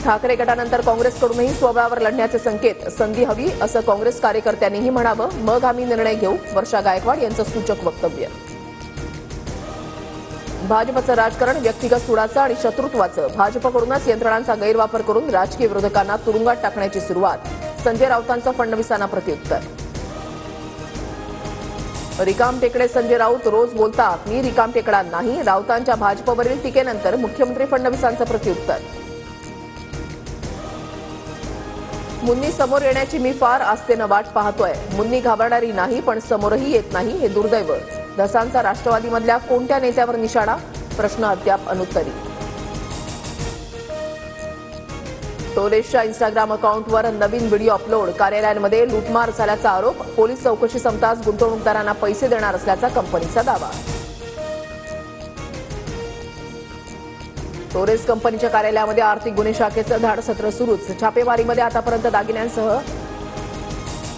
ठाकरे गटानंतर काँग्रेसकडूनही स्वबळावर लढण्याचे संकेत. संधी हवी असं काँग्रेस कार्यकर्त्यांनीही म्हणावं, मग आम्ही निर्णय घेऊ. वर्षा गायकवाड यांचं सूचक वक्तव्य. भाजपचं राजकारण व्यक्तिगत सुडाचं आणि शत्रुत्वाचं. भाजपकडूनच यंत्रणांचा गैरवापर करून राजकीय विरोधकांना तुरुंगात टाकण्याची सुरुवात. संजय राऊतांचं फडणवीसांना प्रत्युत्तर. रिकाम टेकडे संजय राऊत रोज बोलतात, मी रिकाम टेकडा नाही. राऊतांच्या भाजपवरील टीकेनंतर मुख्यमंत्री फडणवीसांचं प्रत्युत्तर. मुन्नी समोर येण्याची मी फार आस्थेनं वाट पाहतोय. मुन्नी घाबरणारी नाही, पण समोरही येत नाही, हे दुर्दैव. धसांचा राष्ट्रवादीमधल्या कोणत्या नेत्यावर निशाणा? प्रश्न अद्याप अनुत्तरित. टोरेसच्या इंस्टाग्राम अकाउंटवर नवीन व्हिडिओ अपलोड. कार्यालयांमध्ये लूटमार झाल्याचा आरोप. पोलीस चौकशी संपताच गुंतवणूकदारांना पैसे देणार असल्याचा कंपनीचा दावा. टोरेस कंपनीच्या कार्यालयामध्ये आर्थिक गुन्हे शाखेचं धाड सत्र सुरूच. छापेमारीमध्ये आतापर्यंत दागिन्यांसह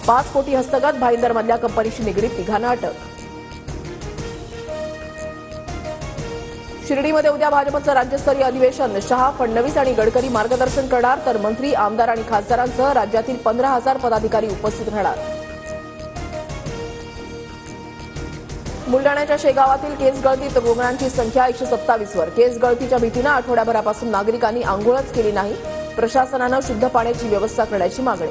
5 कोटी हस्तगत. भाईंदरमधल्या कंपनीशी निगडीत तिघांना अटक. शिर्डीमध्ये उद्या भाजपचं राज्यस्तरीय अधिवेशन. शहा, फडणवीस आणि गडकरी मार्गदर्शन करणार, तर मंत्री, आमदार आणि खासदारांसह राज्यातील 15,000 पदाधिकारी उपस्थित राहणार. बुलडाण्याच्या शेगावातील केस गळतीत रुग्णांची संख्या 127 वर. केस गळतीच्या भीतीनं आठवड्याभरापासून नागरिकांनी आंघोळच केली नाही. प्रशासनानं शुद्ध पाण्याची व्यवस्था करण्याची मागणी.